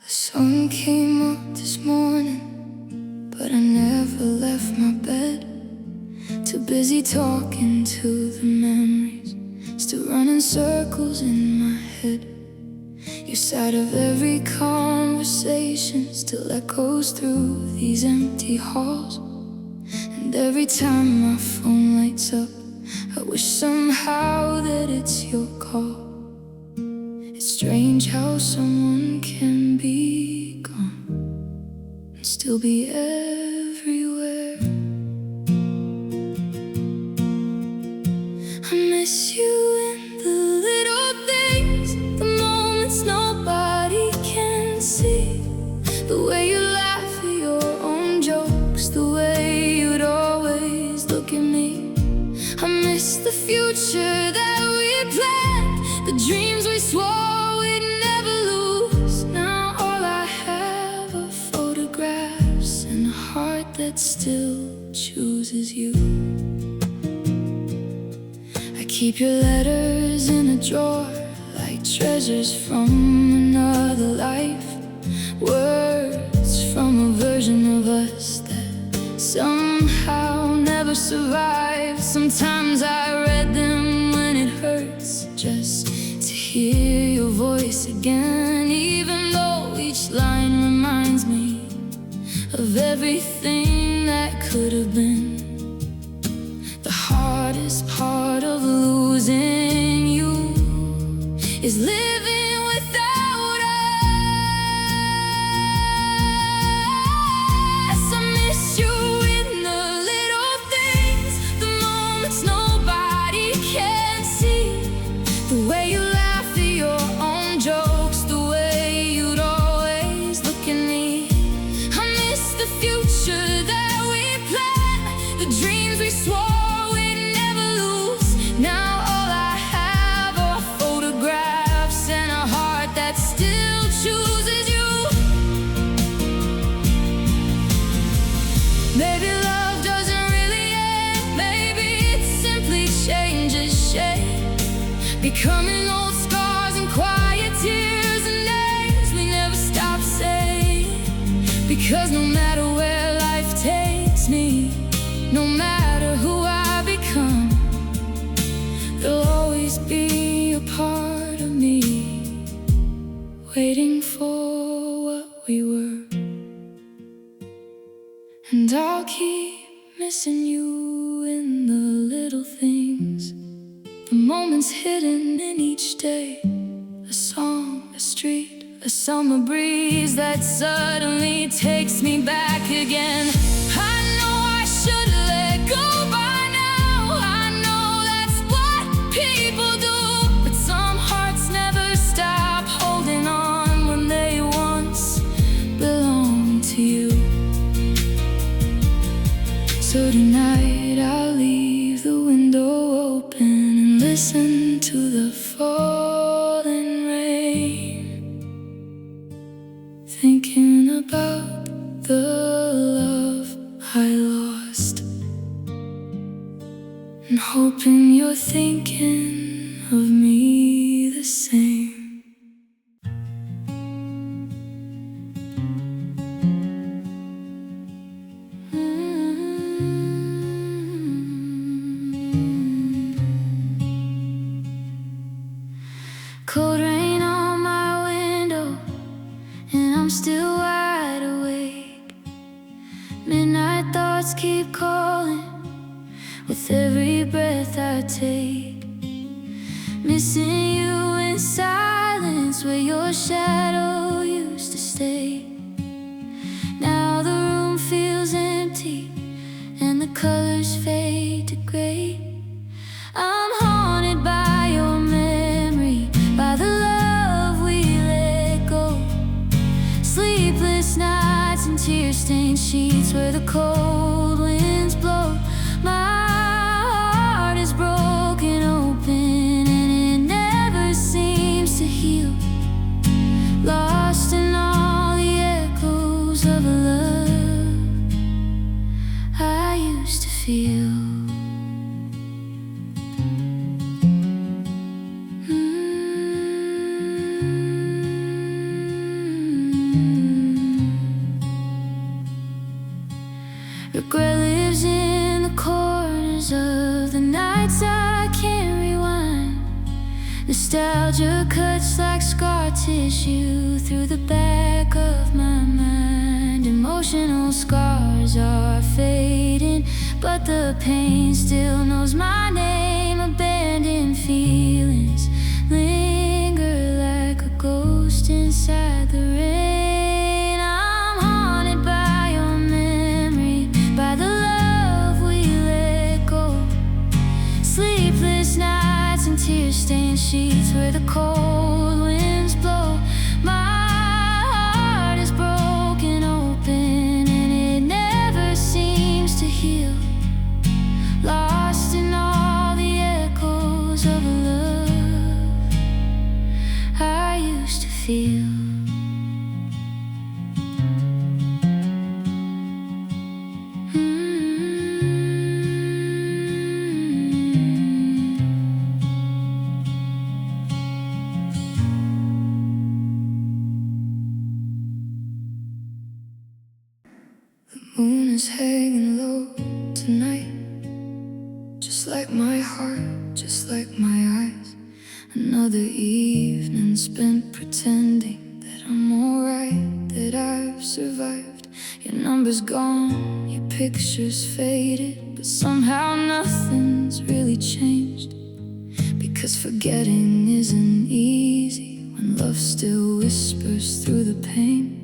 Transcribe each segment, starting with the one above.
The sun came up this morning, but I never left my bed. Too busy talking to the memories, still running circles in my head. Your side of every conversation still echoes through these empty halls. And every time my phone lights up, I wish somehow that it's your call. It's strange how someone can be gone and still be everywhere. I miss you in the little things, the moments nobody can see. The way you laugh at your own jokes, the way you'd always look at me. I miss the future that we planned, the dreams we swore we'd never lose. Now all I have are photographs and a heart that still chooses you. I keep your letters in a drawer like treasures from another life, words from a version of us that somehow never survived. Sometimes I read them when it hurts, just to hear your voice again, even though each line reminds me of everything that could have been. The hardest part of losing you is living without us. I miss you in the little things, the moments nobody can see. The way you laugh at your own jokes, the way you'd always look at me. I miss the future that we planned, the dreams we swore. Maybe love doesn't really end, maybe it simply changes shape, becoming old scars and quiet tears and names we never stop saying. Because no matter where life takes me, no matter who I become, there'll always be a part of me waiting for what we were. And I'll keep missing you in the little things, the moments hidden in each day. A song, a street, a summer breeze that suddenly takes me back again. I know I should let go by now, I know that's what people do, but some hearts never stop holding on when they once belonged to you. So tonight I'll leave the window open and listen to the falling rain, thinking about the love I lost, and hoping you're thinking of me the same. Cold rain on my window, and I'm still wide awake. Midnight thoughts keep calling with every breath I take. Missing you in silence where your shadow used to stay. Now the room feels empty and the colors fade to gray. I'm haunted by your memory, by the love we let go. Sleepless nights and tear-stained sheets where the cold winds blow. My heart is broken open and it never seems to heal, lost in all the echoes of a love I used to feel. Nostalgia cuts like scar tissue through the back of my mind. Emotional scars are fading, but the pain still knows my name. Abandoned feelings linger like a ghost inside the rain. I'm haunted by your memory, by the love we let go. Sleepless nights and tear-stained sheets where the cold winds blow. My heart is broken open and it never seems to heal. Lost in all the echoes of a love I used to feel. The moon is hanging low tonight, just like my heart, just like my eyes. Another evening spent pretending that I'm alright, that I've survived. Your number's gone, your picture's faded, but somehow nothing's really changed. Because forgetting isn't easy when love still whispers through the pain.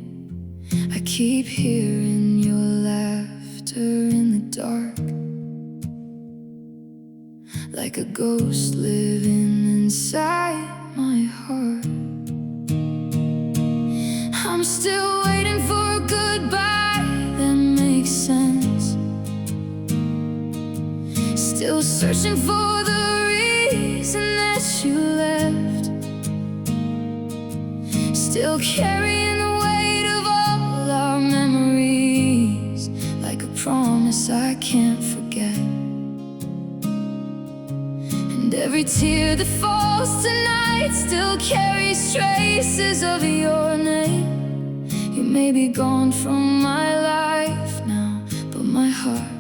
I keep hearing your laughter in the dark, like a ghost living inside my heart. I'm still waiting for a goodbye that makes sense, still searching for the reason that you left, still carrying the weight of all our memories, like a promise I can't forget. And every tear that falls tonight still carries traces of your name. You may be gone from my life now, but my heart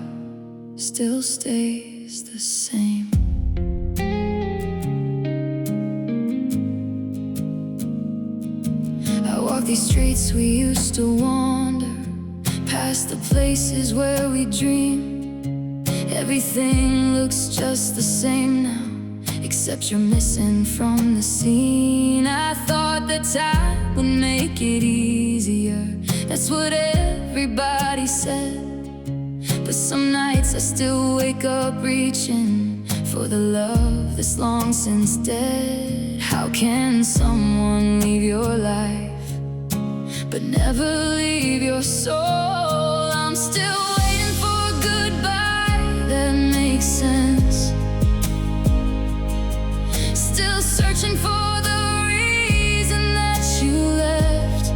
still stays the same. I walk these streets we used to wander, past the places where we dreamed. Everything looks just the same now, except you're missing from the scene. I thought that time would make it easier, that's what everybody said. But some nights I still wake up reaching for the love that's long since dead. How can someone leave your life but never leave your soul? I'm still waiting for a goodbye that makes sense, still searching for the reason that you left,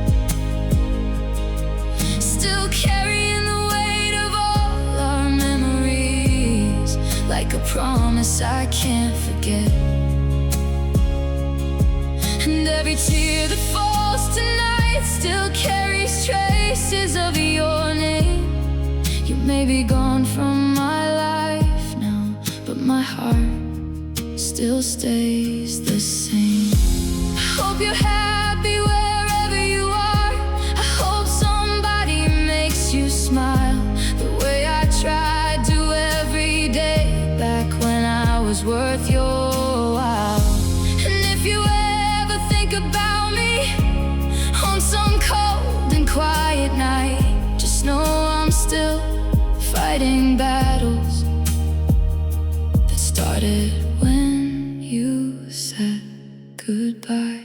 still carrying the weight of all our memories, like a promise I can't forget. And every tear that falls tonight still carries traces of your name. You may be gone from my life now, but my heart still stays the same. I hope you're happy wherever you are. I hope somebody makes you smile the way I tried to every day back when I was worth your while. And if you ever think about me on some cold and quiet night, just know I'm still fighting battles that started when you said goodbye.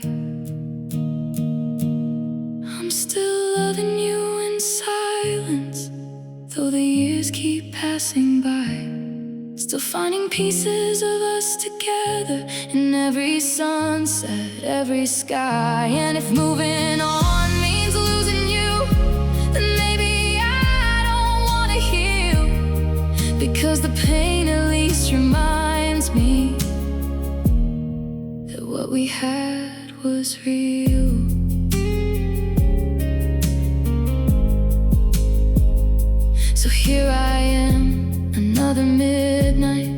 I'm still loving you in silence, though the years keep passing by. Still finding pieces of us together in every sunset, every sky. And if moving on means losing you, then maybe I don't want to heal, because the pain at least reminds me that what we had was real. So here I am, another midnight,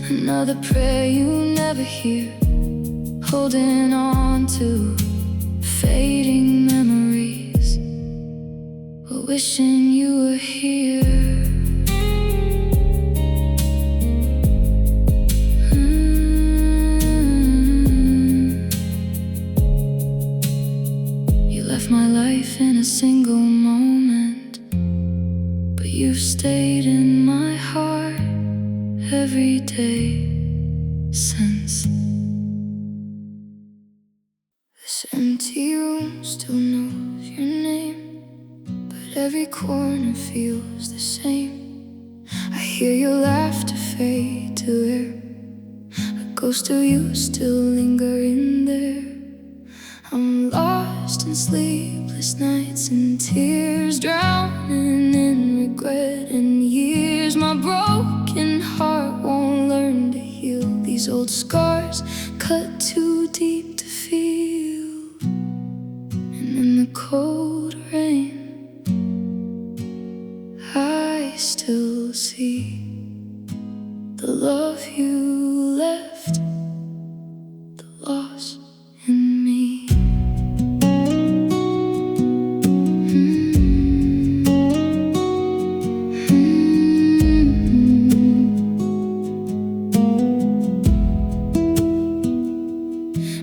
another prayer you never hear, holding on to fading memories, but wishing you were here. You left my life in a single moment, but you've stayed in my heart every day since. This empty room still knows your name, but every corner feels the same. I hear your laughter fade to air, a ghost of you still lingering there. I'm lost in sleepless nights and tears, drowning in regret and years. My broken heart won't learn to heal. These old scars cut too deep to feel. And in the cold rain, I still see the love you left, the loss in me.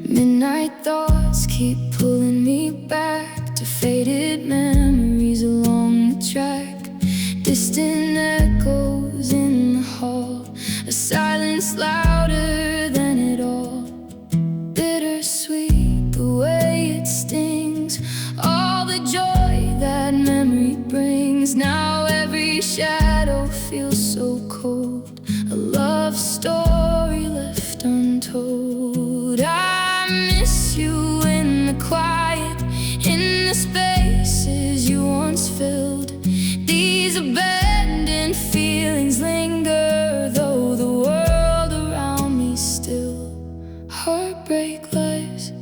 Midnight thoughts keep pulling me back to faded memories along the track. Distant echoes in the hall, a silence louder than it all. Bittersweet the way it stings, all the joy that memory brings. Now every shadow feels so cold, a love story left untold. I miss you in the quiet, in the spaces you once filled. These abandoned feelings linger, though the world around me still. Heartbreak lies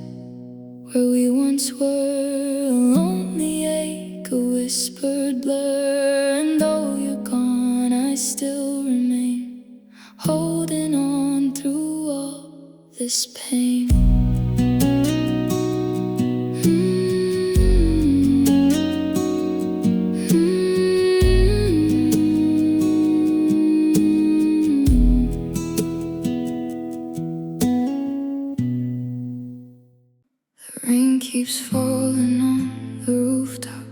where we once were, a lonely ache, a whispered blur. And though you're gone, I still remain, holding on through all this pain. Rain keeps falling on the rooftop,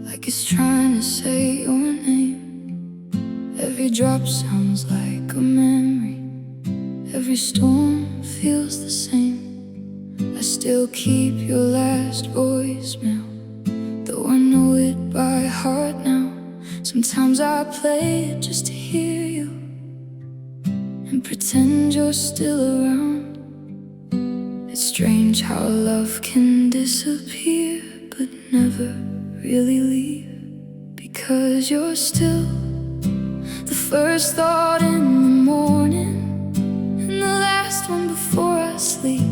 like it's trying to say your name. Every drop sounds like a memory, every storm feels the same. I still keep your last voicemail, though I know it by heart now. Sometimes I play it just to hear you and pretend you're still around. It's strange how love can disappear but never really leave, because you're still the first thought in the morning and the last one before I sleep.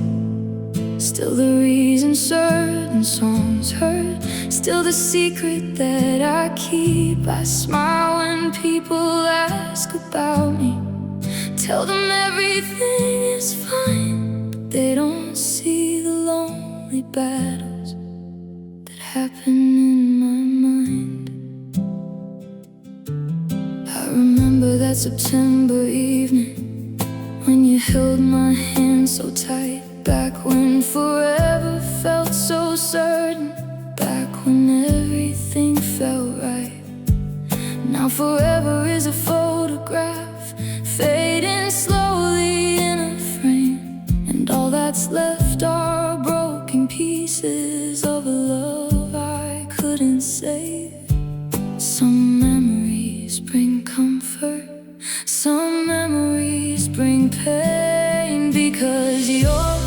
Still the reason certain songs hurt, still the secret that I keep. I smile when people ask about me, tell them everything is fine, but they don't see the lonely battles that happen in my mind. I remember that September evening when you held my hand so tight, back when forever felt so certain, back when everything felt right. Now forever is a photograph, fading slowly in a frame, and all that's left are broken pieces of a love I couldn't save. Some memories bring comfort, some memories bring pain, because you're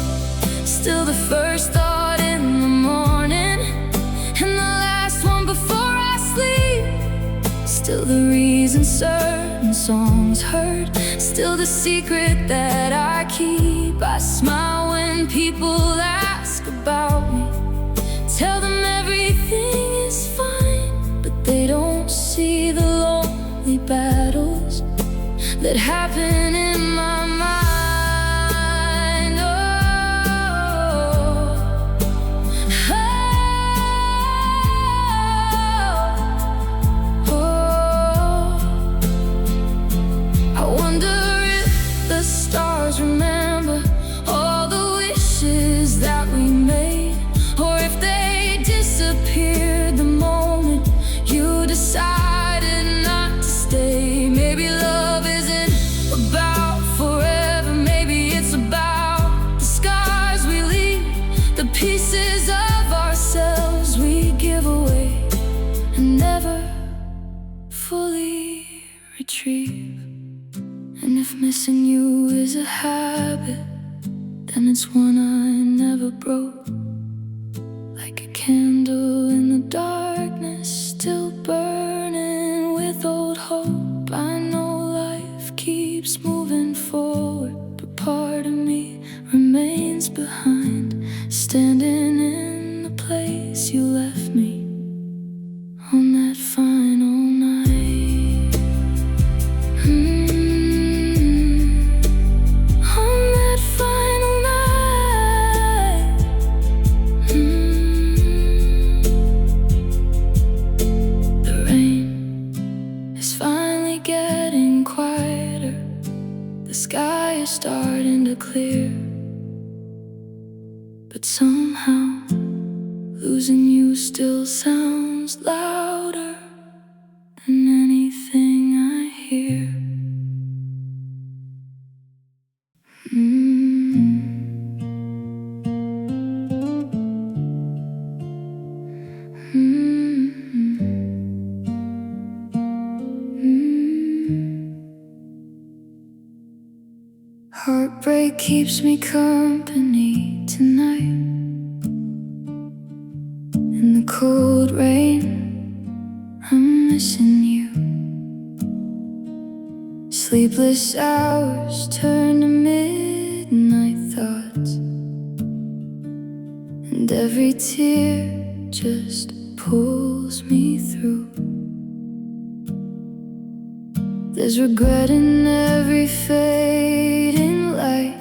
still the first thought in the morning and the last one before I sleep. Still the reason certain songs hurt, still the secret that I keep. I smile when people ask about me, tell them everything is fine, but they don't see the lonely battles that happen in my mind. Oh, retrieve. And if missing you is a habit, then it's one I never broke. Like a candle in the darkness, still burning with old hope. I know life keeps moving forward, but part of me remains behind, standing in the place you left me on that final night. On that final night. The rain is finally getting quieter. The sky is starting to clear, but somehow losing you still sounds louder than anything I hear. Heartbreak keeps me company tonight. In the cold rain, I'm missing you. Sleepless hours turn to midnight thoughts, and every tear just pulls me through. There's regret in every fading light,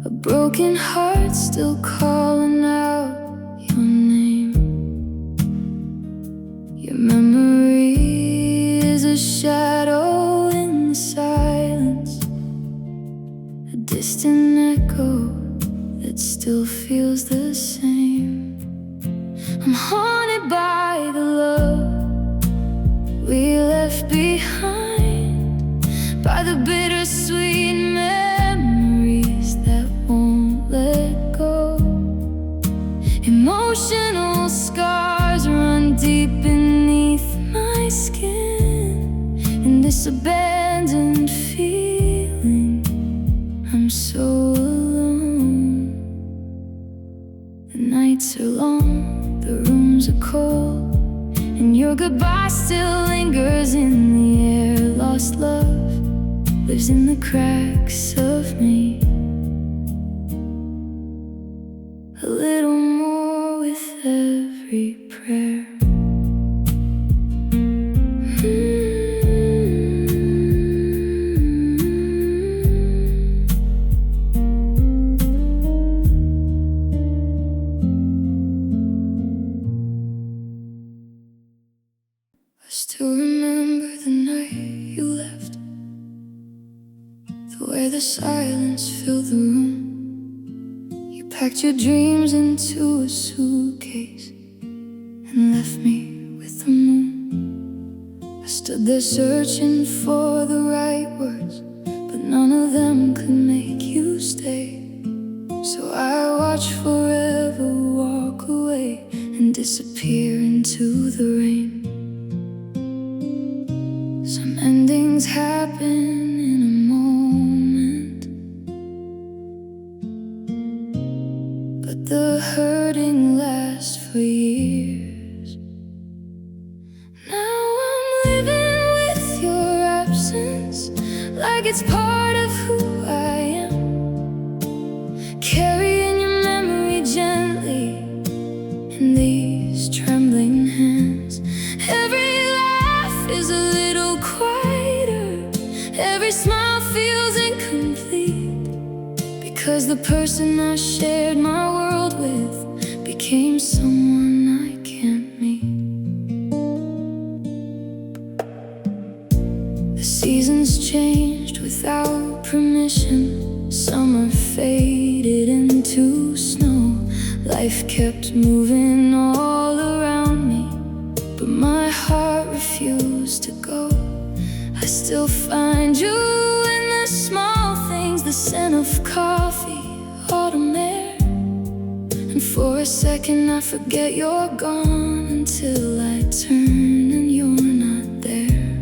a broken heart still calling out your name. Your memory is a shadow in the silence, a distant echo that still feels the same. I'm haunted by the love we left behind, by the bittersweet memories that won't let go. Emotional scars run deep beneath my skin. In this abandoned feeling, I'm so alone. The nights are long, the rooms are cold, and your goodbye still lingers in the air. Lost love lives in the cracks of me. A little more with every prayer. I still remember the night you left, the way the silence filled the room. You packed your dreams into a suitcase and left me with the moon. I stood there searching for the right words, but none of them could make you stay. So I watched forever walk away and disappear into the rain. Some endings happen in a moment, but the hurting lasts for years. Now I'm living with your absence, like it's part of who I am, carrying your memory gently in these trembling hands. Every laugh is a little quieter, every smile feels incomplete, because the person I shared my world with became someone I can't meet. The seasons changed without permission. Summer faded into snow. Life kept moving all around me, but my heart refused to go. I still find you in the small things, the scent of coffee, autumn air. And for a second I forget you're gone, until I turn and you're not there.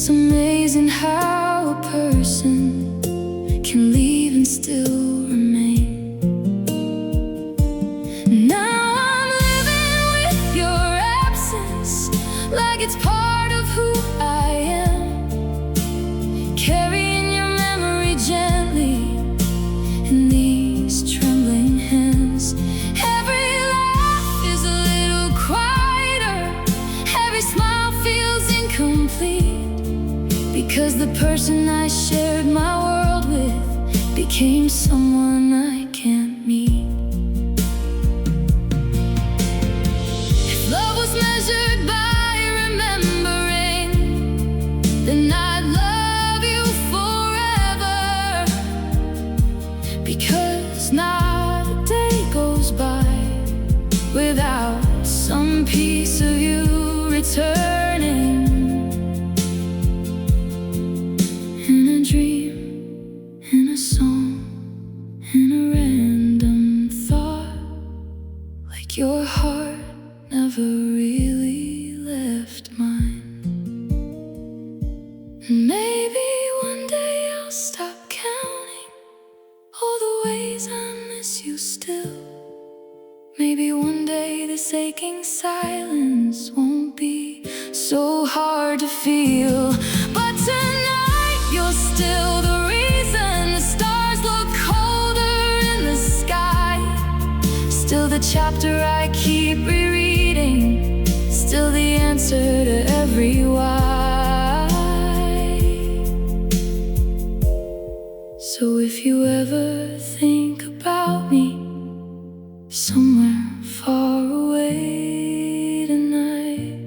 It's amazing how a person can leave and still remain. Now I'm living with your absence, like it's part of who I am, carrying your memory gently in these trembling hands. Every laugh is a little quieter, every smile feels incomplete, because the person I shared my world with became someone I can't meet. If love was measured by remembering, then I'd love you forever, because not a day goes by without some piece of you returning. In a dream, in a song, in a random thought, like your heart never really left mine. And maybe one day I'll stop counting all the ways I miss you still. Maybe one day this aching silence won't be so hard to feel. But tonight you're still the reason the stars look colder in the sky, still the chapter I keep rereading, still the answer to every why. So if you ever think about me somewhere far away tonight,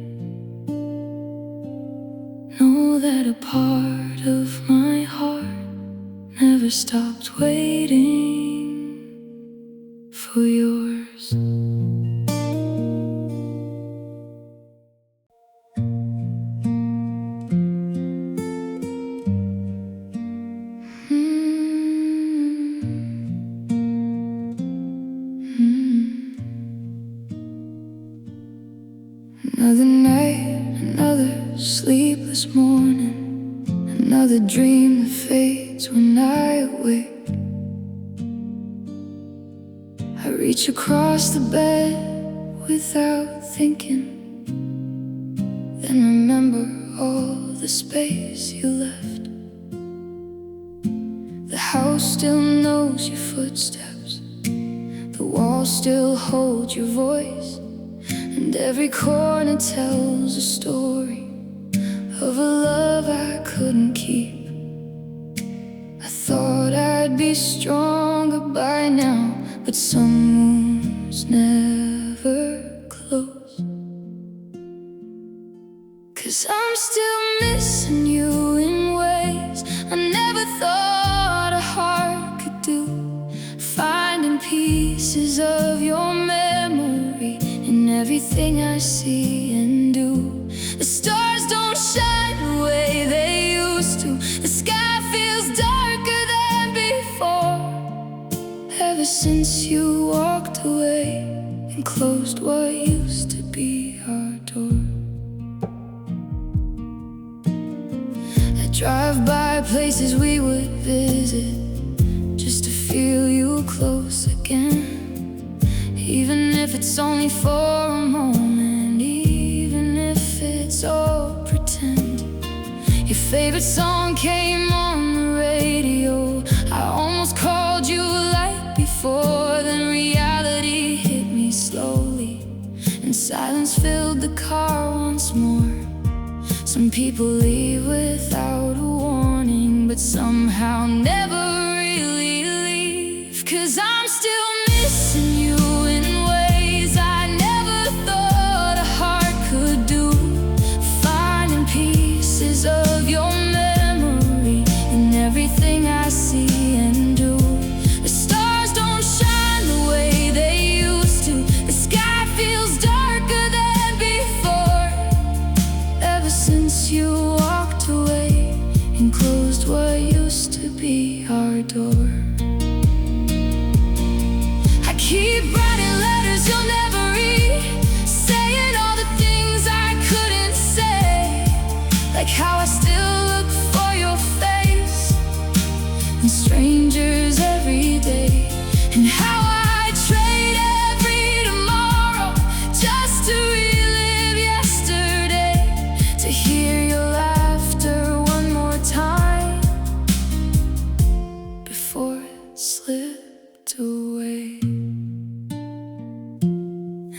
know that a part of my heart never stopped waiting for yours. Another night, another sleepless morning, another dream that fades when I awake. I reach across the bed without thinking, then remember all the space you left. The house still knows your footsteps, the walls still hold your voice, and every corner tells a story of a love I couldn't keep. I thought I'd be stronger by now, but some wounds never close. 'Cause I'm still missing you in ways I never thought a heart could do, finding pieces of your memory in everything I see and do. The stars don't shine the way they used to, the sky feels darker than before, ever since you walked away and closed what used to be our door. I drive by places we would visit just to feel you close again, even if it's only for a moment, even if it's all pretend. Your favorite song came on the radio, I almost called you a light before, then reality hit me slowly and silence filled the car once more. Some people leave without a warning, but somehow never really leave. 'Cause I'm still missing you in ways I never thought a heart could do, finding pieces of your memory in everything I see and do. The stars don't shine the way they used to, the sky feels darker than before, ever since you walked away and closed what used to be our door.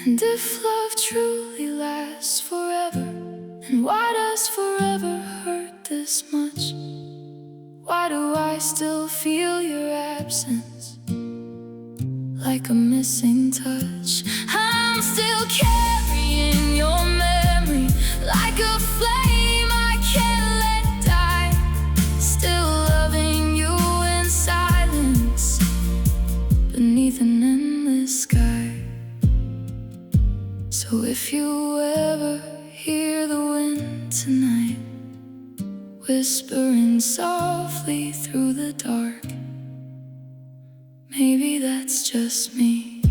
And if love truly lasts forever, then why does forever hurt this much? Why do I still feel your absence like a missing touch? I'm still carrying your memory like a flame I can't let die. Still loving you in silence beneath an endless sky. So if you ever hear the wind tonight whispering softly through the dark, maybe that's just me,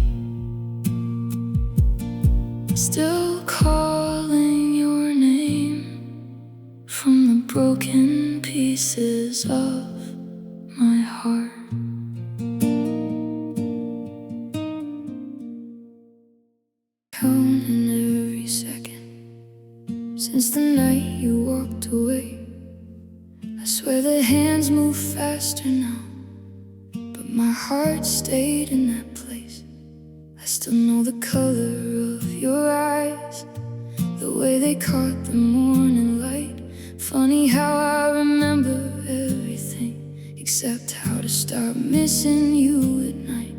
still calling your name from the broken pieces of my heart. Counting every second since the night you walked away. I swear the hands move faster now, but my heart stayed in that place. I still know the color of your eyes, the way they caught the morning light. Funny how I remember everything except how to stop missing you at night.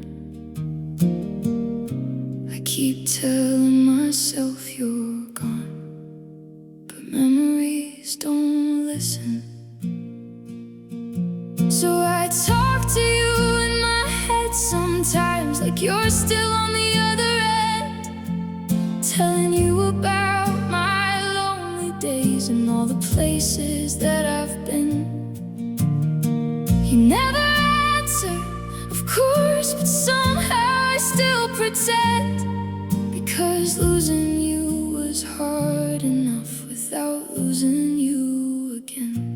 I keep telling myself you're gone, but memories don't listen. So I talk to you in my head sometimes, like you're still on the other end, telling you about my lonely days and all the places that I've been. You never answer, of course, but somehow I still pretend, because losing you was hard enough without losing you again.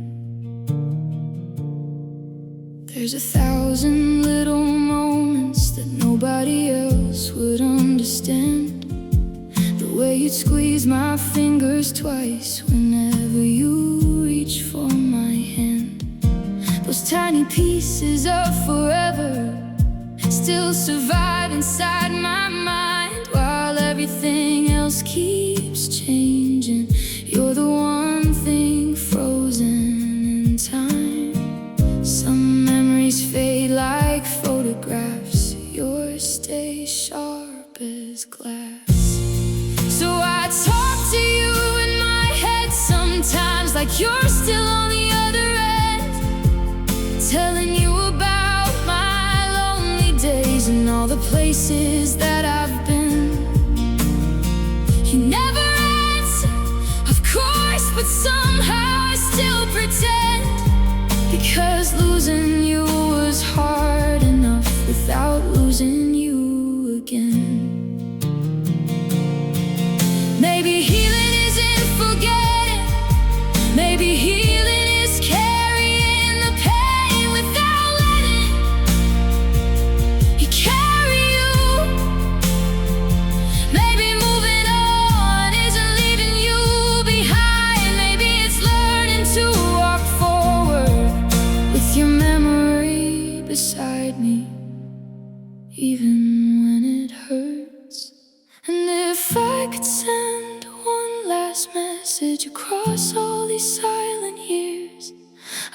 There's 1,000 little moments that nobody else would understand. The way you'd squeeze my fingers twice whenever you reach for my hand. Those tiny pieces of forever still survive inside my mind, while everything else keeps changing. You're the one thing frozen in time. Some memories fade like photographs, yours stay sharp as glass. So I talk to you in my head sometimes, like you're still on the other end, telling you about my lonely days and all the places that I've been. You never answer, of course, but somehow I still pretend, because losing you was hard enough without losing you again. Maybe healing isn't forgetting, maybe healing is carrying the pain without letting it carry you. Maybe moving on isn't leaving you behind, maybe it's learning to walk forward with your memory beside me, even when it hurts. And if I could send one last message across all these silent years,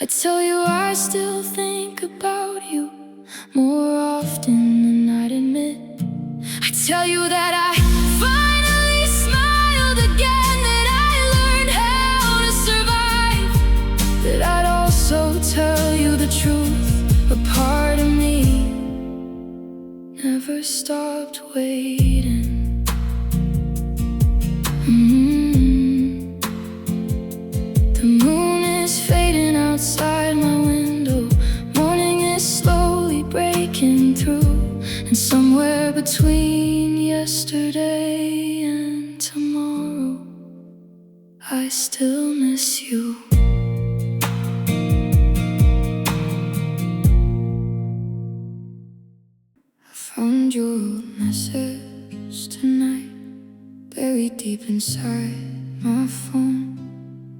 I'd tell you I still think about you more often than I'd admit. I'd tell you that I finally smiled again, that I learned how to survive, that I'd also tell you the truth. A part of me never stopped waiting. The moon is fading outside my window, morning is slowly breaking through, and somewhere between yesterday and tomorrow, I still miss you. I found your message tonight, buried deep inside my phone.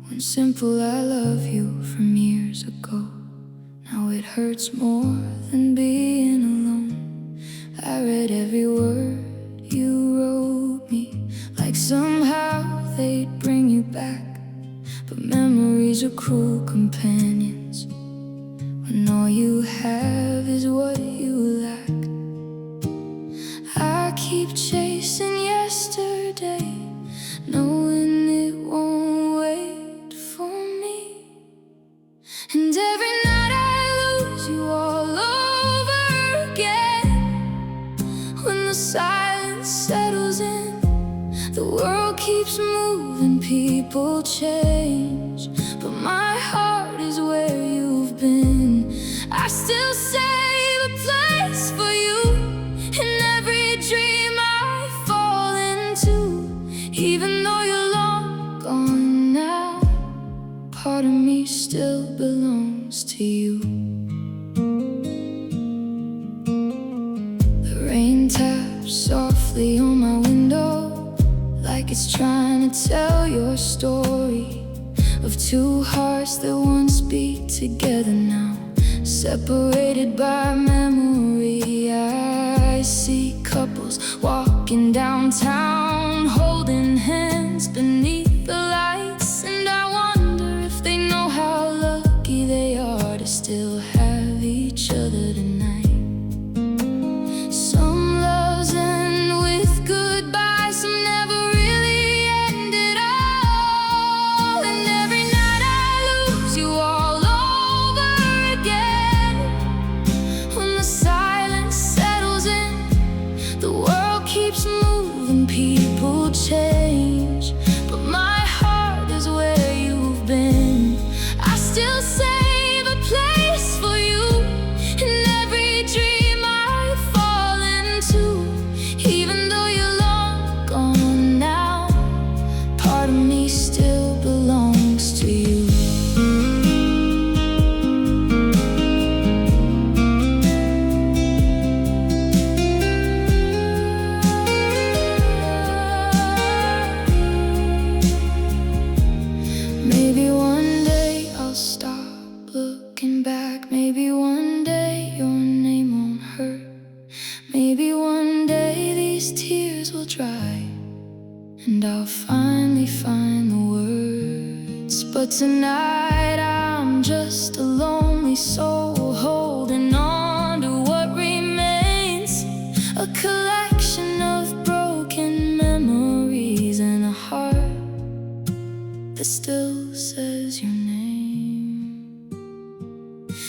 One simple I love you from years ago. Now it hurts more than being alone. I read every word you wrote. like somehow they'd bring you back. But memories are cruel companions when all you have is what you lack. I keep chasing yesterday, knowing it won't wait for me. And every night I lose you all over again. When the silence settles in, the world keeps moving, people change, but my heart is where you've been. I still save a place for you in every dream I fall into. Even though you're long gone now, part of me still belongs to you. The rain taps softly on my window, like it's trying to tell your story of two hearts that once beat together, now separated by memory. I see couples walking downtown, holding hands beneath the lights, and I wonder if they know how lucky they are to still have each other tonight. Some loves end with goodbye, some never really end at all. And every night I lose you all over again. When the silence settles in, the world keeps moving, people change, but my heart is where you've been. I still save a place for you in every dream I fall into. Even though you're long gone now, part of me still belongs to you. Maybe one day I'll stop looking back. Maybe one day your name won't hurt. Maybe one day these tears will dry, and I'll finally find the words. But tonight I'm just a lonely soul, holding on to what remains, a collection of broken memories and a heart that still says your name.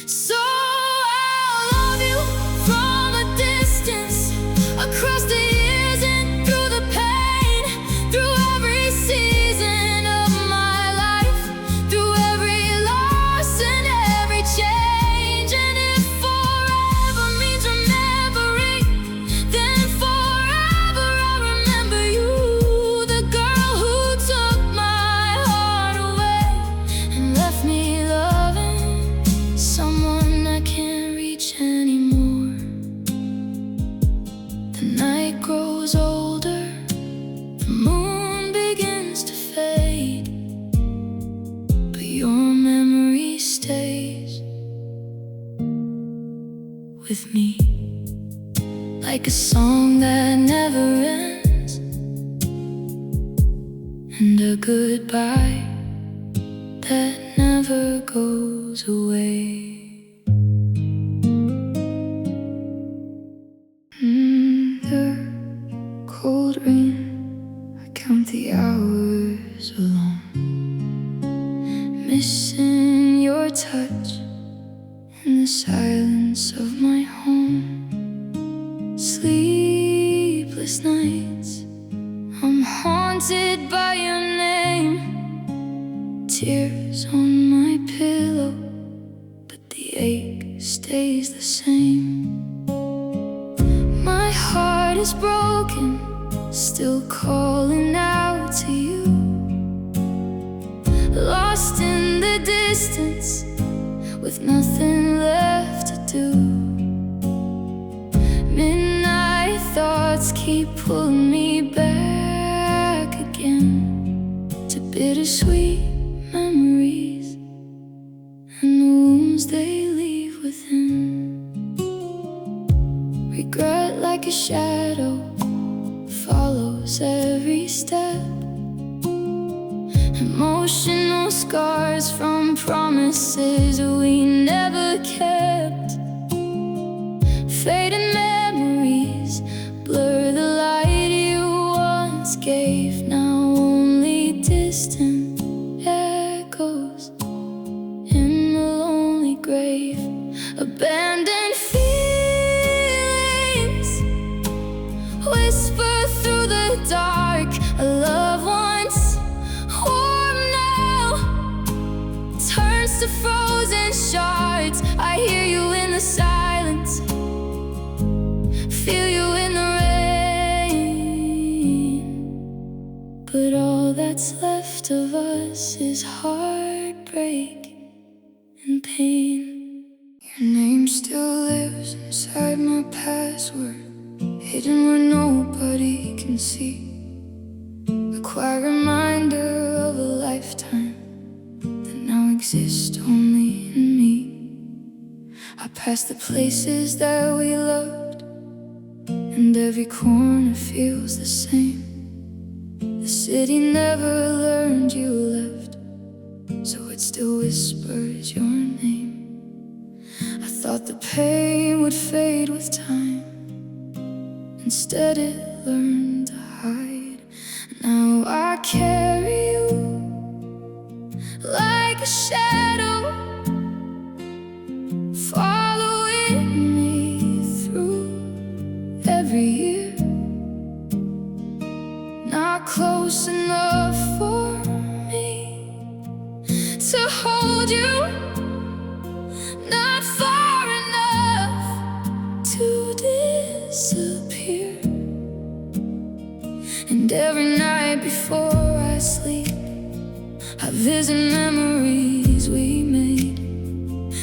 So I'll love you from a distance, across the years and through the pain, through every season of my life, through every loss and every change. And if forever means remembering, then forever I'll remember you, the girl who took my heart away and left me loving someone I can't reach anymore. The night grows older, the moon begins to fade, but your memory stays with me, like a song that never ends, and a goodbye that never goes away. The cold rain, I count the hours alone, missing your touch in the silence of my home. Sleepless nights, I'm haunted by your name. Tears on my pillow, but the ache stays the same. My heart is broken, still calling out to you, lost in the distance with nothing left to do. Midnight thoughts keep pulling me back again to bittersweet memories and the wounds they leave within. Regret like a shadow follows remembers every step. Emotional scars from promises we never kept. Fading memories blur the light you once gave. Now only distant echoes in a lonely grave. Abandoned feelings whisper through the dark. A loved one's warm now turns to frozen shards. I hear you in the silence, feel you in the rain, but all that's left of us is heartbreak and pain. Your name still lives inside my password, hidden where nobody can see. A quiet reminder of a lifetime that now exists only in me. I pass the places that we loved, and every corner feels the same. The city never learned you left, so it still whispers your name. I thought the pain would fade with time, instead it learned to hide. Now I carry you like a shadow, following me through every year. Not close enough for me to hold you, not far enough to disappear. And every night before I sleep, I visit memories we made,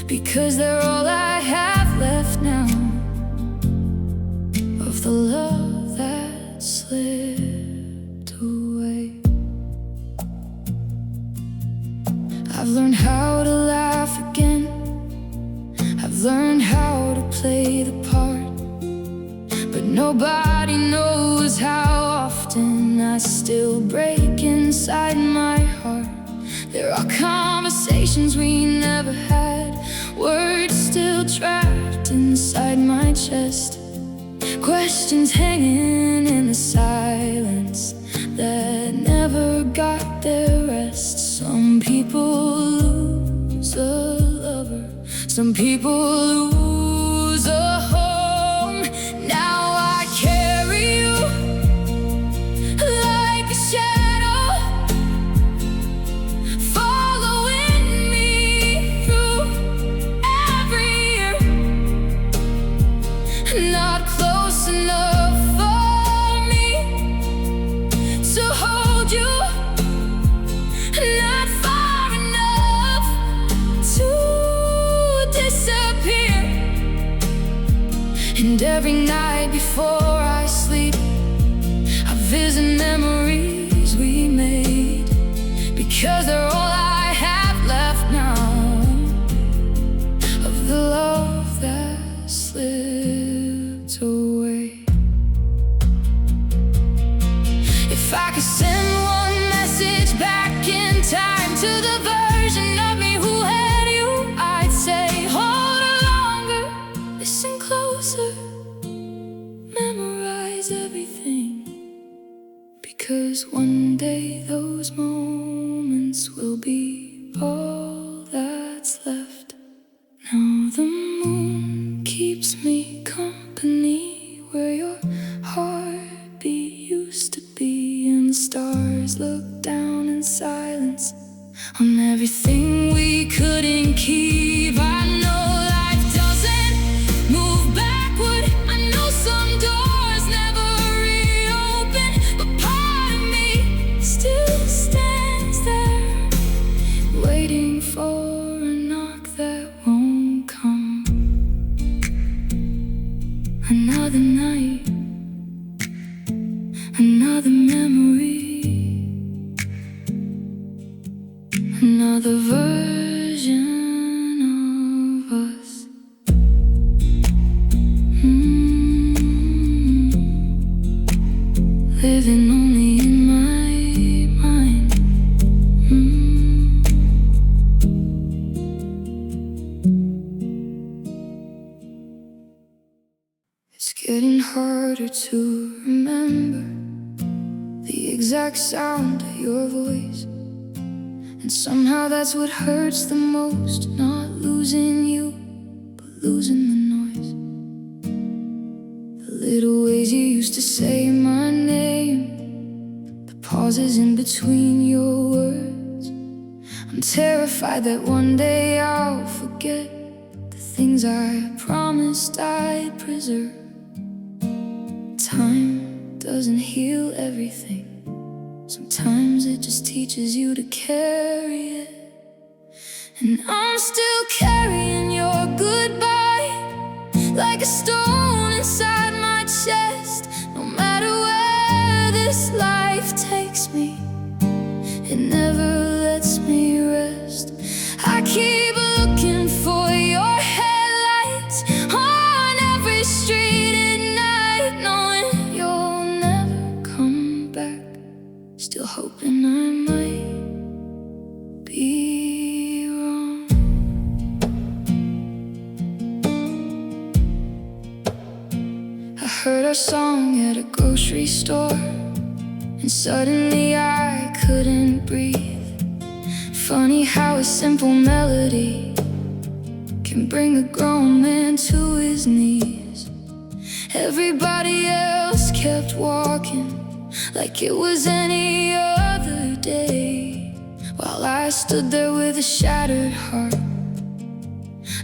because they're all I have left now of the love that slipped away. I've learned how to laugh again, I've learned how to play the part, but nobody knows how often I still break inside my heart. There are conversations we never had, words still trapped inside my chest, questions hanging in the silence that never got their rest. Some people lose a lover, some people lose a home. Now I carry you like a shadow, following me through every year. Not close enough for me to hold you, not far enough to disappear. And every night before I sleep, I visit memories we made, because they're all I have left now of the love that slipped away. If I could send one message back in time to the version of me who had you, I'd say, hold her longer, listen closer, memorize everything, because one day those moments will be all that's left. Now the moon keeps me company where your heartbeat used to be, and the stars look down in silence on everything we couldn't keep. I know life doesn't move backward, I know some doors never reopen, but part of me still stands there, waiting for a knock that won't come. Another night, another memory, another version of us. Living and only in my mind. It's getting harder to remember the exact sound of your voice, and somehow that's what hurts the most. Not losing you, but losing the noise. The little ways you used to say my name, the pauses in between your words. I'm terrified that one day I'll forget the things I promised I'd preserve. Time doesn't heal everything. Sometimes it just teaches you to carry it. And I'm still carrying your goodbye like a stone inside my chest. No matter where this life takes me, it never lets me rest. I keep looking for your headlights on every street at night, knowing you'll never come back. Still hoping I might be wrong. I heard our song at a grocery store, and suddenly I couldn't breathe. Funny how a simple melody can bring a grown man to his knees. Everybody else kept walking like it was any other day, while I stood there with a shattered heart,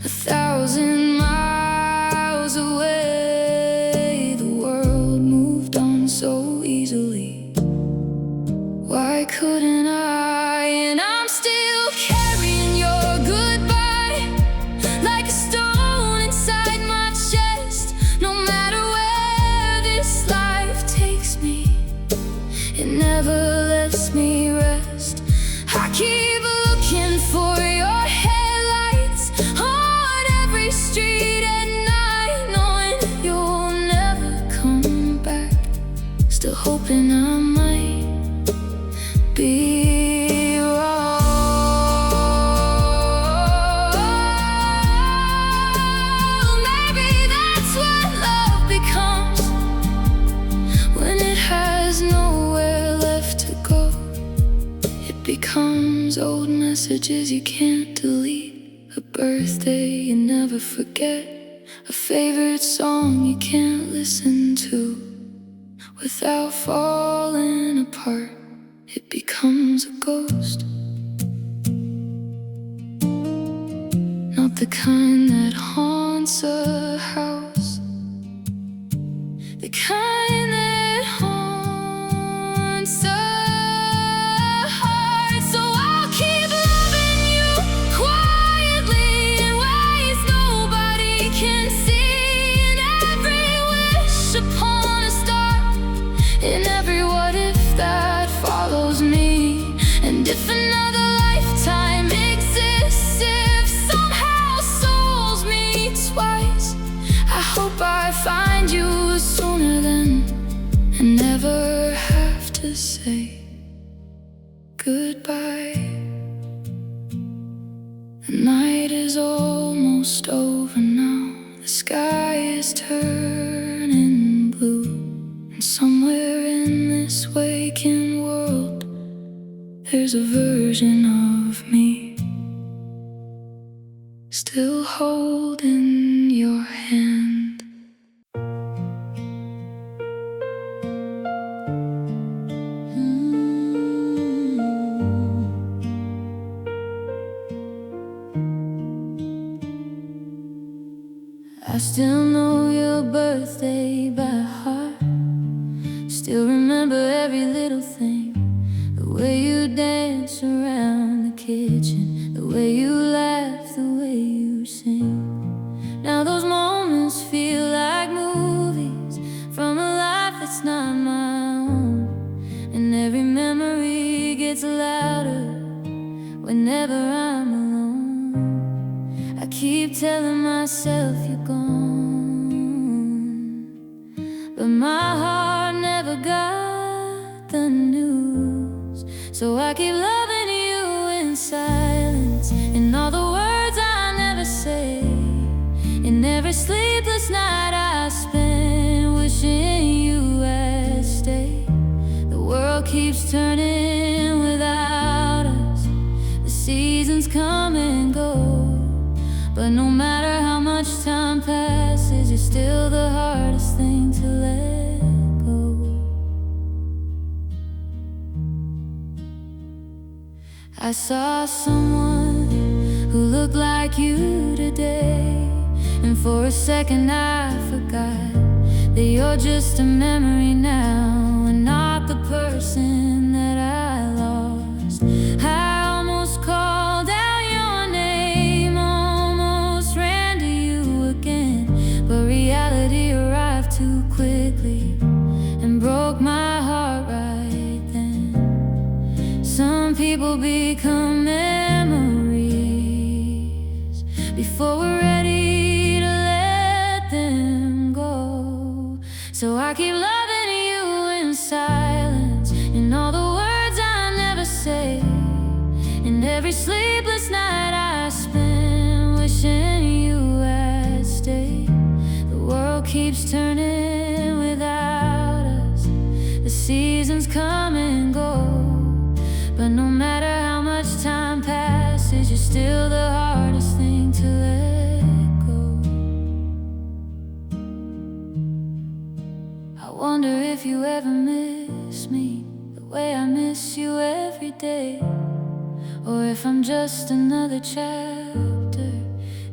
1,000 miles away. The world moved on so easily. Why couldn't I? And I'm still carrying your goodbye like a stone inside my chest. No matter where this life takes me, it never lets me rest. I keep looking for your headlights on every street at night, knowing you'll never come back. Still hoping I might be wrong. Maybe that's what love becomes when it has nowhere left to go. It becomes old messages you can't delete, a birthday you never forget, a favorite song you can't listen to without falling apart. It becomes a ghost, not the kind that haunts a house, the kind that haunts a heart. So I'll keep loving you quietly in ways nobody can see, in every wish upon a star, in every what if that follows me. And if another lifetime exists, if somehow souls meet twice, I hope I find you sooner than, and never have to say goodbye. The night is almost over now, the sky is turning blue, and somewhere in this waking world there's a version of me still holding your hand. I still know your birthday by heart, still remember every little thing, the way you dance around the kitchen, the way you laugh, the way you sing. Now those moments feel like movies from a life that's not my own, and every memory gets louder whenever I'm alone. I keep telling myself you're gone, but my heart never got the news. So I keep loving you in silence, in all the words I never say, in every sleepless night I spend wishing you had stayed. The world keeps turning without us, the seasons come and go, but no matter how much time passes, you're still the hardest thing to let go. I saw someone who looked like you today, and for a second I forgot that you're just a memory now, and not the person that I lost. I almost called out your name, almost ran to you again, but reality arrived too quickly and broke my heart right then. Some people become memories before we're ready to let them go. So I keep loving you in silence, in all the words I never say, in every sleepless night I spend wishing you had stayed. The world keeps turning without us, the seasons come and go, but no matter how much time passes, you're still the hardest thing to let go. I wonder if you ever miss me the way I miss you every day, or if I'm just another chapter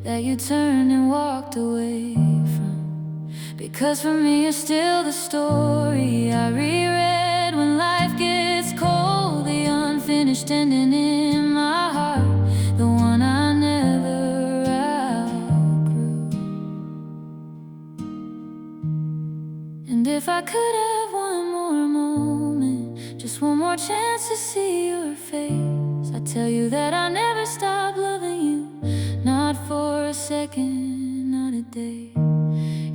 that you turned and walked away from. Because for me you're still the story I reread when life gets cold, the unfinished ending in my heart, the one I never outgrew. And if I could have one more moment, just one more chance to see your face, I'd tell you that I never stop loving you, not for a second, not a day.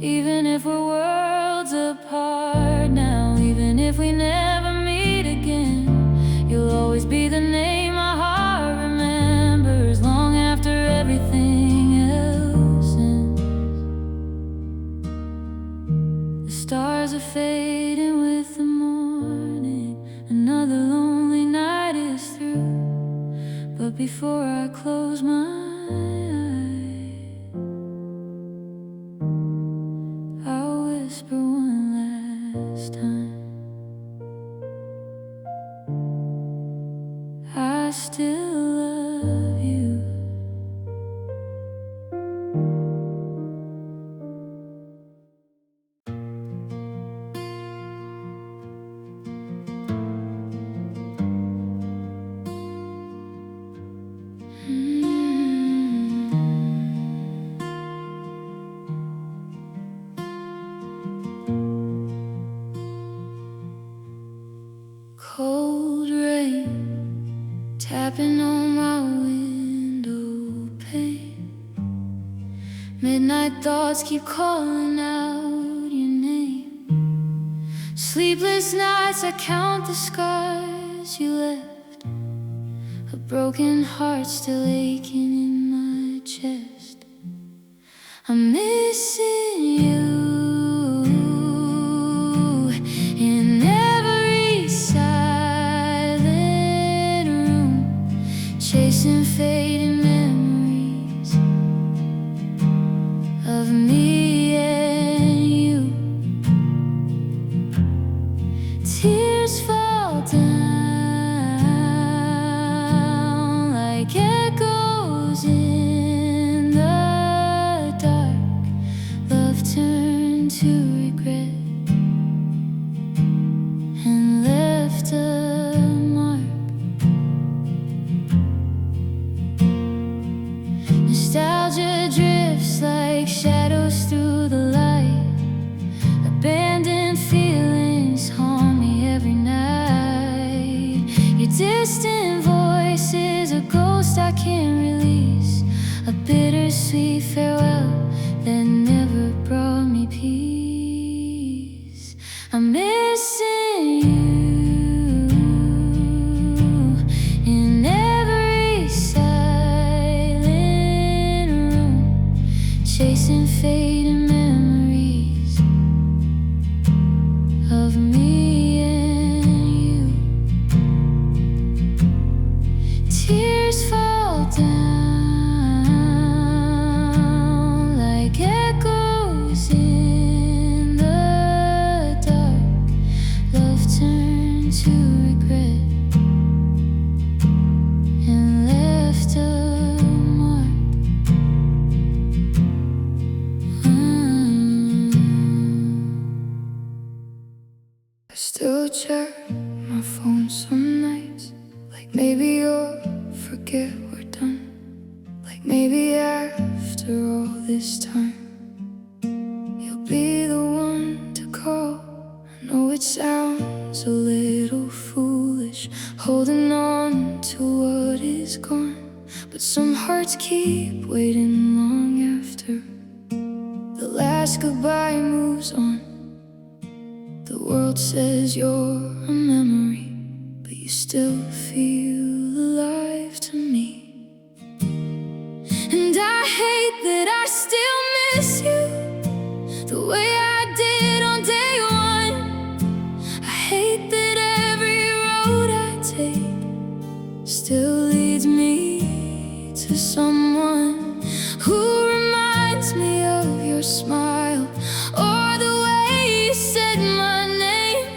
Even if we're worlds apart now, even if we never meet again, you'll always be the name my heart remembers long after everything else ends. The stars are fading with the morning, another lonely night is through, but before I close my eyes, I'll whisper one last time, I still love you. Cold rain tapping on my window pane, midnight thoughts keep calling out your name. Sleepless nights I count the scars you left, a broken heart still aching in my chest. I'm missing you in every silent room, chasing fading memories of me and you. Tears fall down like echoes in the dark. Love turned to regret and left a mark. Nostalgia drifts like shadows through the light. Abandoned feelings haunt me every night. Your distant voice is a ghost I can't release, a bittersweet farewell that never brought me peace. I'm missing you some nights, like maybe you'll forget we're done. Like maybe after all this time, you'll be the one to call. I know it sounds a little foolish, holding on to what is gone, but some hearts keep waiting long after the last goodbye moves on. The world says you're a memory, but you still feel alive to me. And I hate that I still miss you the way I did on day one. I hate that every road I take still leads me to someone who reminds me of your smile, or the way you said my name.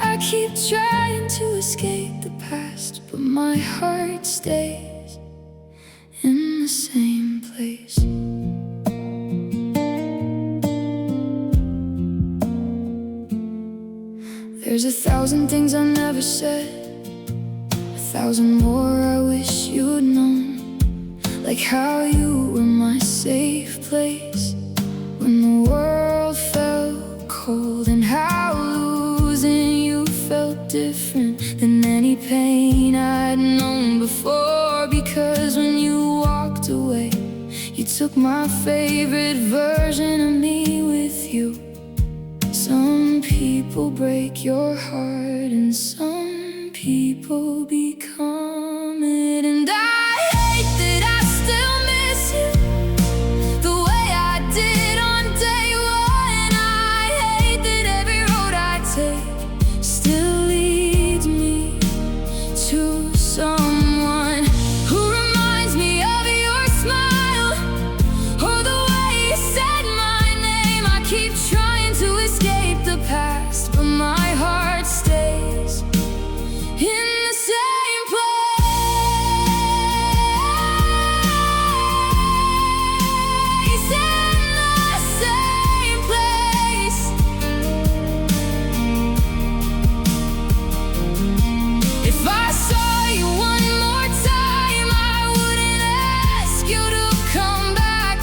I keep trying to escape the past, but my heart stays in the same place. There's 1,000 things I never said, 1,000 more I wish you'd known. Like how you were my safe place when the world felt cold, and how losing you felt different than any pain I'd known before. Because when you walked away, you took my favorite version of me with you. Some people break your heart and some people become it. And I hate that I still miss you the way I did on day one. I hate that every road I take still leads me to someone who reminds me of your smile, or the way you said my name. I keep trying to escape the past, but my heart stays in the same place. In the same place. If I saw you one more time, I wouldn't ask you to come back.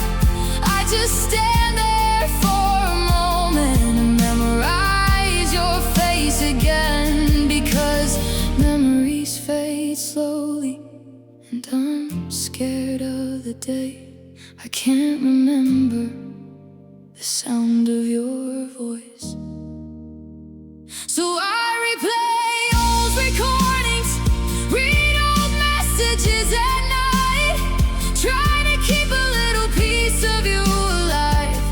I just stand there for a moment and memorize your face again. Because memories fade slowly, and I'm scared of the day I can't remember the sound of your voice. So I replay old recordings, read old messages at night, trying to keep a little piece of you alive,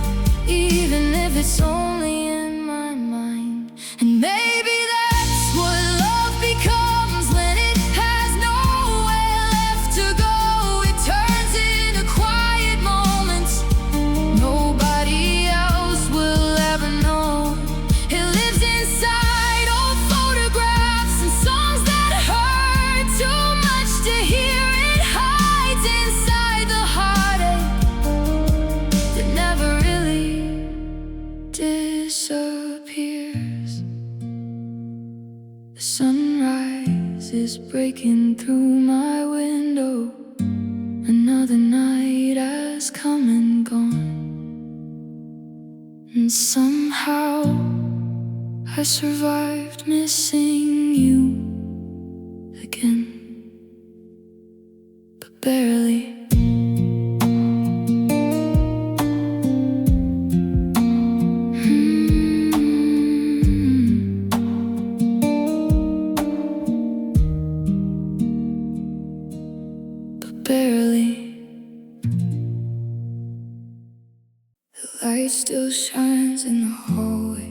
even if it's only in my mind. And maybe that's what love becomes when it has nowhere left to go. It turns into quiet moments nobody else will ever know. It lives inside old photographs and songs that hurt too much to hear. It hides inside the heartache that never really disappears. The sunrise is breaking through my window. Another night has come and gone, and somehow I survived missing you again, but barely. Barely. The light still shines in the hallway,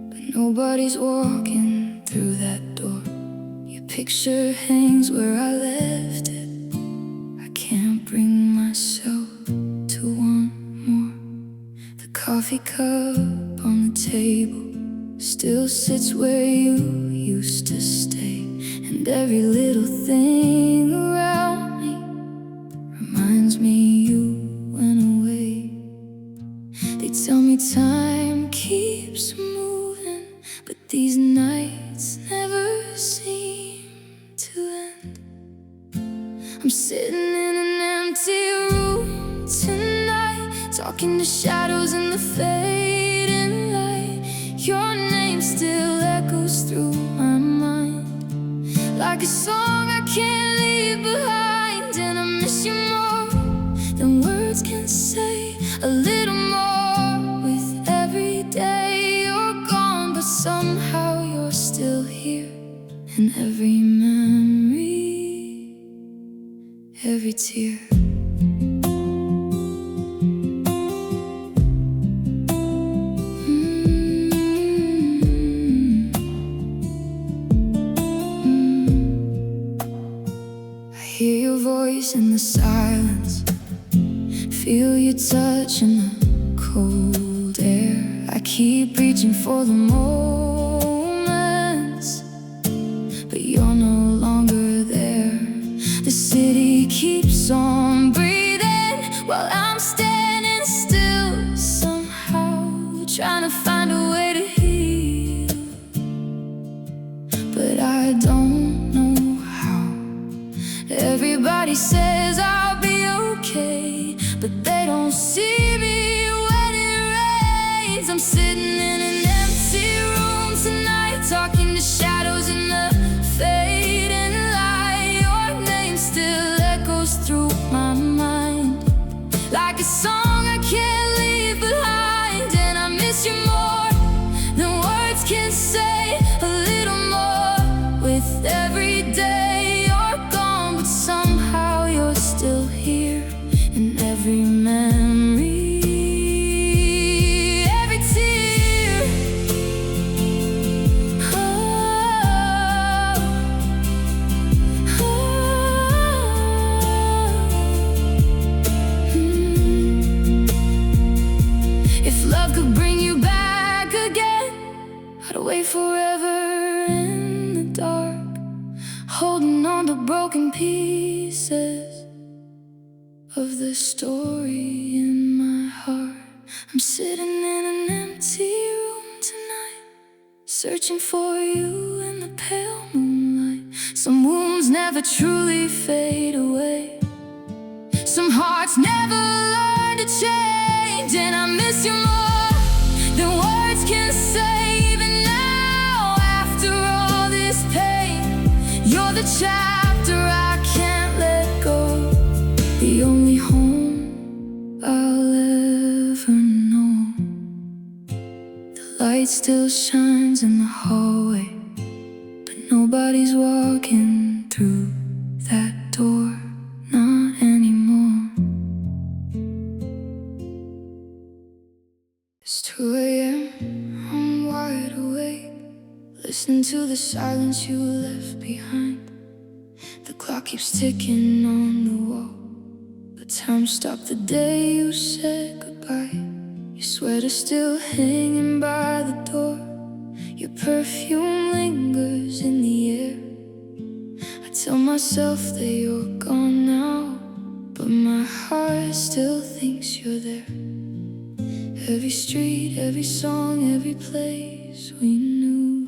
but nobody's walking through that door. Your picture hangs where I left it. I can't bring myself to want more. The coffee cup on the table still sits where you used to stay, and every little thing around me reminds me you went away. They tell me time keeps moving, but these nights never seem I'm sitting in an empty room tonight, talking to shadows in the fading light. Your name still echoes through my mind, like a song I can't leave behind. And I miss you more than words can say, a little more with every day you're gone. But somehow you're still here, in every memory, every tear. I hear your voice in the silence, feel your touch in the cold air. I keep reaching for the moments, but you're no longer there. The city keeps on breathing while I'm standing still, somehow trying to find a way to heal, but I don't know how. Everybody says I'll be okay, but they don't see me when it rains. I'm sitting in an empty room tonight, talking to shadows in the fading light. Your name still echoes through my mind, like a song I can't leave behind. And I miss you more than words can say, a little more with every day you're gone. But somehow you're still here, in every memory, every tear. Oh, oh, If love could bring you back again, I'd wait forever in the dark, holding on to broken pieces of the story in my heart. I'm sitting in an empty room tonight, searching for you in the pale moonlight. Some wounds never truly fade away, some hearts never learn to change. And I miss you more than words can say. Even now, after all this pain, you're the chapter I can't let go, the only home I'll ever know. The light still shines in the hallway, but nobody's walking through that door, not anymore. It's 2 a.m., I'm wide awake, listening to the silence you left behind. The clock keeps ticking on the wall, but time stopped the day you said goodbye. Your sweater still hanging by the door, your perfume lingers in the air. I tell myself that you're gone now, but my heart still thinks you're there. Every street, every song, every place we knew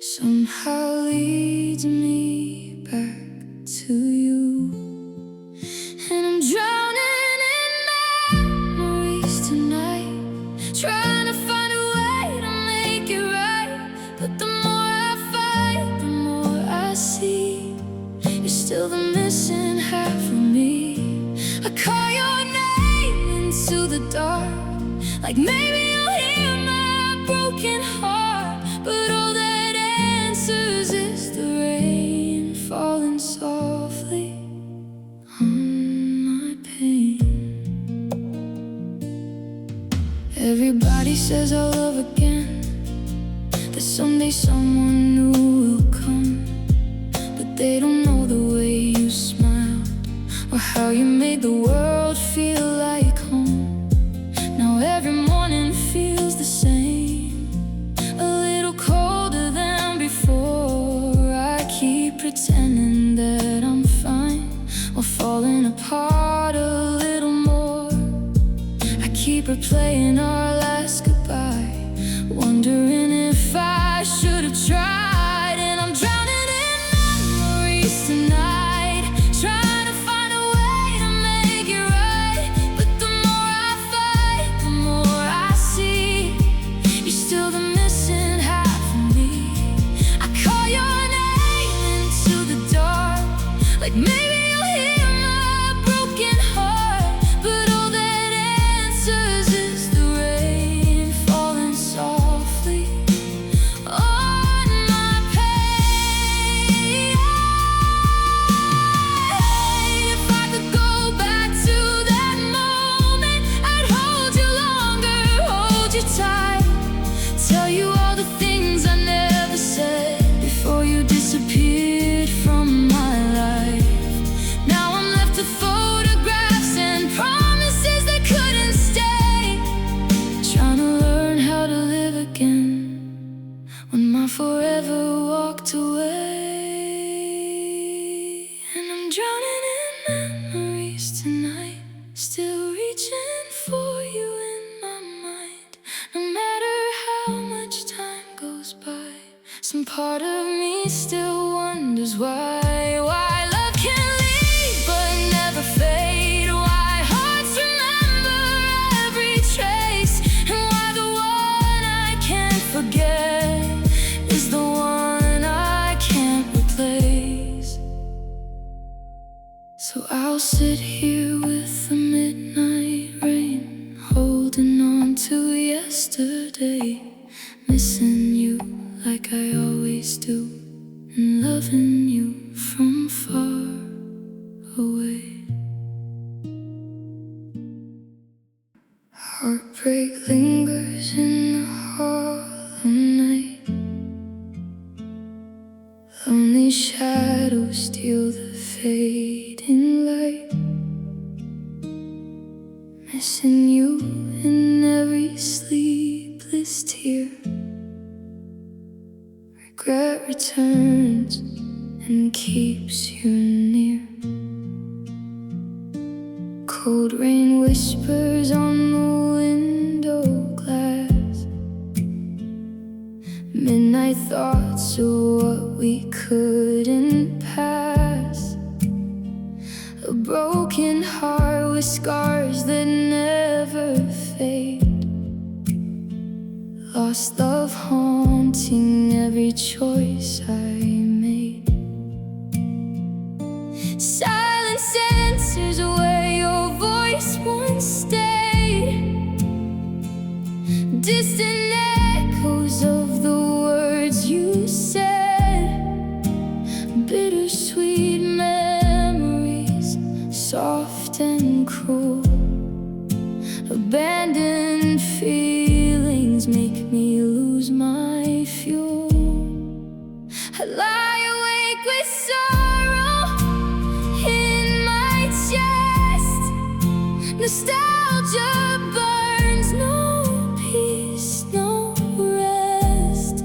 somehow leads me back to you. And I'm drowning in memories tonight, trying to find a way to make it right. But the more I fight, the more I see you're still the missing half of me. I call your name into the dark, like maybe you'll hear my broken heart. But all that answers is the rain falling softly on my pain. Everybody says I'll love again, that someday someone new will come, but they don't know the way you smiled, or how you made the world feel like home. Now every morning feels the same, a little colder than before. I keep pretending that I'm fine, while falling apart a little more. I keep replaying our last goodbye, wondering if I should have tried. And I'm drowning in memories tonight, Some part of me still wonders why love can leave but never fade, why hearts remember every trace, and why the one I can't forget is the one I can't replace. So I'll sit here with the midnight rain, holding on to yesterday, missing you like I always do, and loving you from far away. Heartbreak lingers in the hollow night, lonely shadows steal the fading light, missing you in every sleepless tear. Regret returns and keeps you near. Cold rain whispers on the window glass, midnight thoughts of what we couldn't pass. A broken heart with scars that never fade, lost love haunting every choice I made. Silence answers where your voice once stayed, distant echoes of the words you said, bittersweet memories, soft and cruel, abandoned feelings make me lose my fuel. I lie awake with sorrow in my chest, nostalgia burns, no peace, no rest.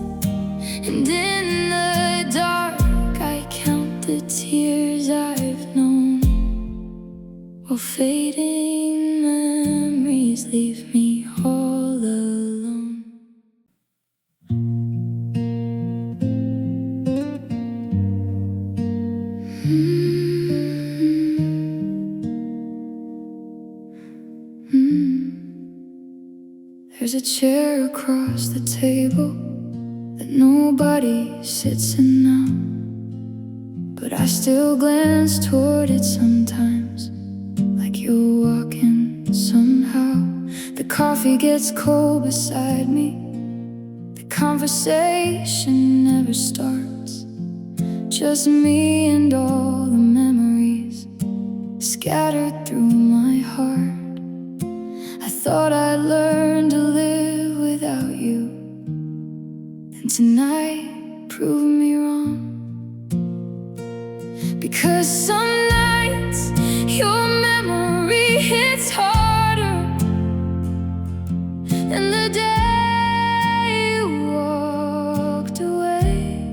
And in the dark I count the tears I've known, while fading memories leave me all alone. There's a chair across the table that nobody sits in now, but I still glance toward it sometimes, like you're walking somehow. The coffee gets cold beside me, the conversation never starts, just me and all the memories scattered through my heart. I thought I'd learn to live without you, and tonight proved me wrong. Because some nights your memory hits harder than the day you walked away.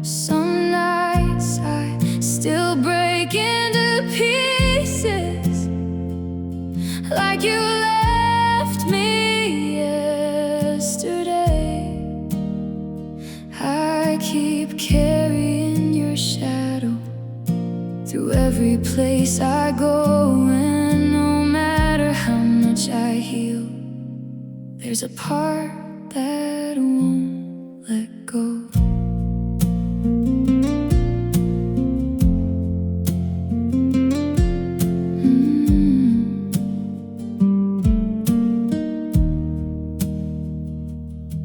Some nights I still break into pieces, like you left me yesterday. I keep carrying your shadow through every place I go, and no matter how much I heal, there's a part that won't let go.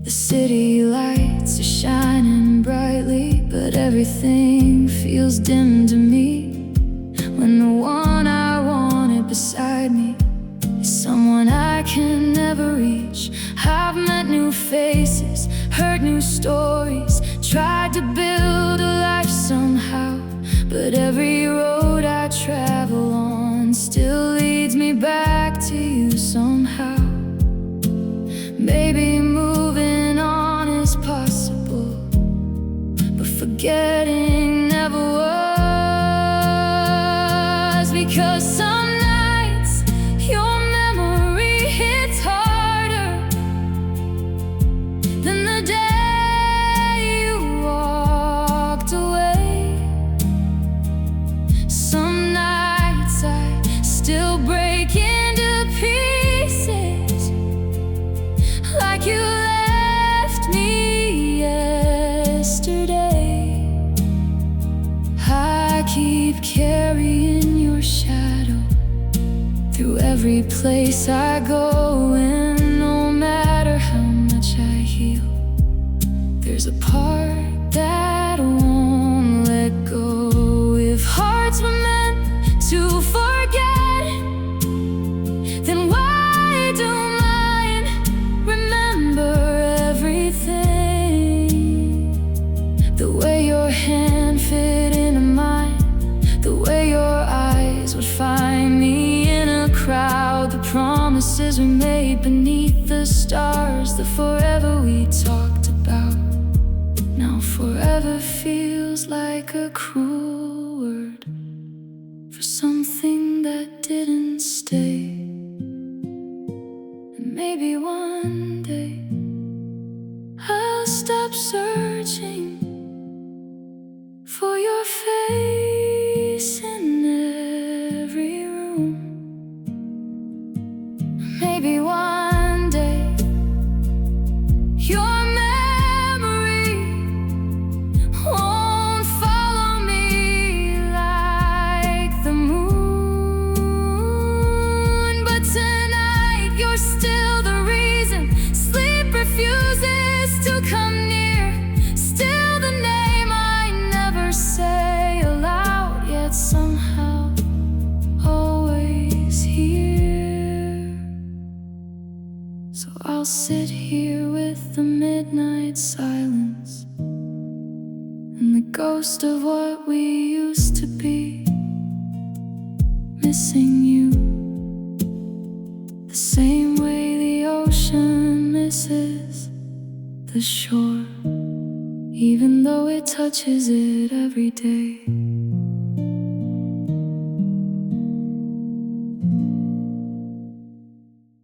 The city lights are shining brightly, but everything feels dim to me when the one I wanted beside me is someone I can never reach. I've met new faces, heard new stories, tried to build a life somehow, but every road I travel on still leads me back to you somehow. Maybe moving on is possible, but forgetting never was. Because some nights your memory hits harder than the day keep carrying your shadow through every place I go. And no matter how much I heal, there's a part that won't let go. If hearts were meant to forget, then why do mine remember everything? The way your hand fit into mine, the way your eyes would find me in a crowd, the promises we made beneath the stars, the forever we talked about. Now forever feels like a cruel word for something that didn't stay. And maybe one day I'll stop searching for your face in every room. Maybe one day your memory won't follow me like the moon. But tonight you're still the reason sleep refuses to come near. Still the name I never say aloud, yet somehow always here. So I'll sit here with the midnight silence and the ghost of what we used to be, missing you the same way the ocean misses the shore, even though it touches it every day.